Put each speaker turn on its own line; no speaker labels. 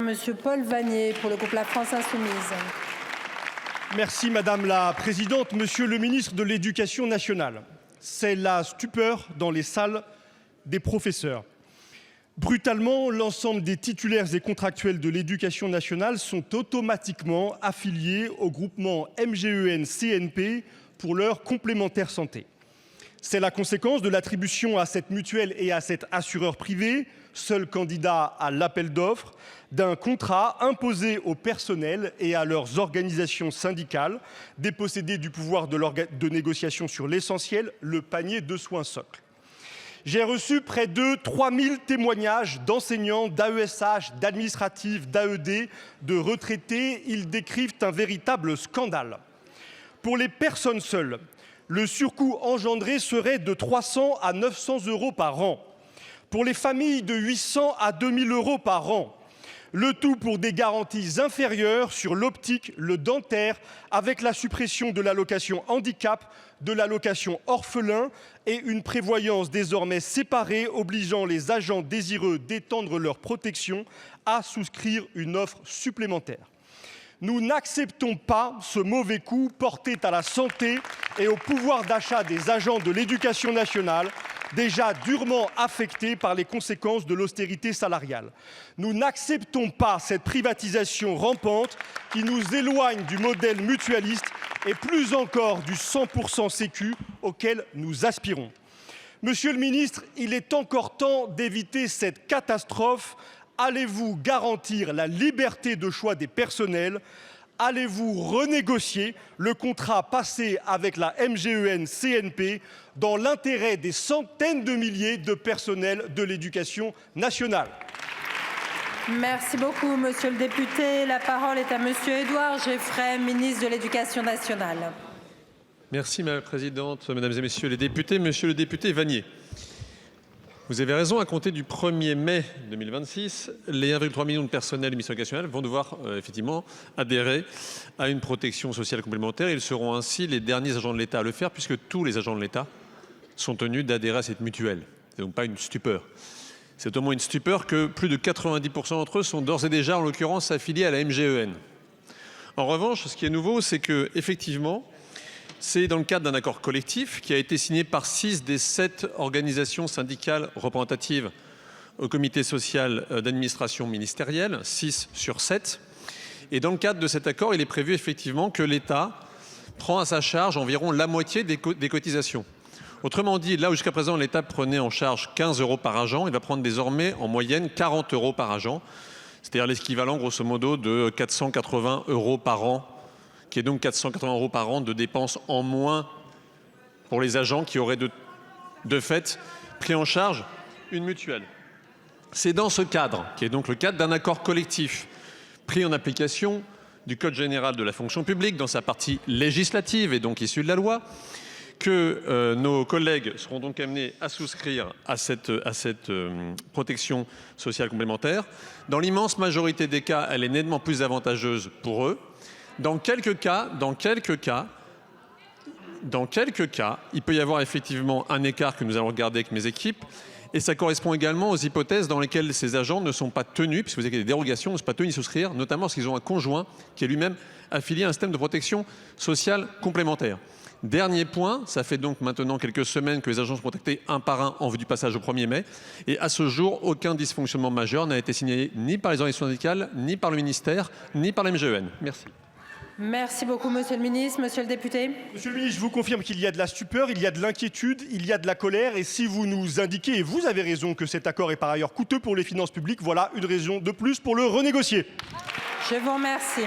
Monsieur Paul Vannier pour le groupe La France Insoumise.
Merci Madame la Présidente. Monsieur le ministre de l'Éducation nationale, c'est la stupeur dans les salles des professeurs. Brutalement, l'ensemble des titulaires et contractuels de l'éducation nationale sont automatiquement affiliés au groupement MGEN-CNP pour leur complémentaire santé. C'est la conséquence de l'attribution à cette mutuelle et à cet assureur privé, seul candidat à l'appel d'offres, d'un contrat imposé au personnel et à leurs organisations syndicales, dépossédées du pouvoir de négociation sur l'essentiel, le panier de soins socle. J'ai reçu près de 3000 témoignages d'enseignants, d'AESH, d'administratifs, d'AED, de retraités. Ils décrivent un véritable scandale. Pour les personnes seules, le surcoût engendré serait de 300 à 900 euros par an. Pour les familles, de 800 à 2000 euros par an. Le tout pour des garanties inférieures sur l'optique, le dentaire, avec la suppression de l'allocation handicap, de l'allocation orphelin et une prévoyance désormais séparée obligeant les agents désireux d'étendre leur protection à souscrire une offre supplémentaire. Nous n'acceptons pas ce mauvais coup porté à la santé et au pouvoir d'achat des agents de l'éducation nationale, déjà durement affectés par les conséquences de l'austérité salariale. Nous n'acceptons pas cette privatisation rampante qui nous éloigne du modèle mutualiste et plus encore du 100% sécu auquel nous aspirons. Monsieur le ministre, il est encore temps d'éviter cette catastrophe. Allez-vous garantir la liberté de choix des personnels? Allez-vous renégocier le contrat passé avec la MGEN-CNP dans l'intérêt des centaines de milliers de personnels de l'éducation nationale?
Merci beaucoup, monsieur le député. La parole est à monsieur Édouard Geffray, ministre de l'Éducation nationale.
Merci Madame la Présidente, Mesdames et Messieurs les députés. Monsieur le député Vannier, vous avez raison, à compter du 1er mai 2026, les 1,3 million de personnels du ministère de l'Éducation nationale vont devoir effectivement adhérer à une protection sociale complémentaire. Ils seront ainsi les derniers agents de l'État à le faire, puisque tous les agents de l'État sont tenus d'adhérer à cette mutuelle. Ce n'est donc pas une stupeur. C'est au moins une stupeur que plus de 90% d'entre eux sont d'ores et déjà, en l'occurrence, affiliés à la MGEN. En revanche, ce qui est nouveau, c'est que effectivement, c'est dans le cadre d'un accord collectif qui a été signé par 6 des 7 organisations syndicales représentatives au comité social d'administration ministérielle, 6 sur 7. Et dans le cadre de cet accord, il est prévu effectivement que l'État prend à sa charge environ la moitié des cotisations. Autrement dit, là où jusqu'à présent l'État prenait en charge 15 euros par agent, il va prendre désormais en moyenne 40 euros par agent, c'est-à-dire l'équivalent grosso modo de 480 euros par an, qui est donc 480 euros par an de dépenses en moins pour les agents qui auraient de fait pris en charge une mutuelle. C'est dans ce cadre, qui est donc le cadre d'un accord collectif pris en application du Code général de la fonction publique dans sa partie législative et donc issue de la loi, que nos collègues seront donc amenés à souscrire à cette protection sociale complémentaire. Dans l'immense majorité des cas, elle est nettement plus avantageuse pour eux. Dans quelques cas, il peut y avoir effectivement un écart que nous allons regarder avec mes équipes. Et ça correspond également aux hypothèses dans lesquelles ces agents ne sont pas tenus, puisque vous avez des dérogations, ne sont pas tenus d'y souscrire, notamment parce qu'ils ont un conjoint qui est lui-même affilié à un système de protection sociale complémentaire. Dernier point, ça fait donc maintenant quelques semaines que les agents sont contactés un par un en vue du passage au 1er mai. Et à ce jour, aucun dysfonctionnement majeur n'a été signalé ni par les organisations syndicales, ni par le ministère, ni par la MGEN. Merci.
Merci beaucoup, monsieur le ministre. Monsieur le député.
Monsieur le ministre, je vous confirme qu'il y a de la stupeur, il y a de l'inquiétude, il y a de la colère. Et si vous nous indiquez, et vous avez raison, que cet accord est par ailleurs coûteux pour les finances publiques, voilà une raison de plus pour le renégocier.
Je vous remercie.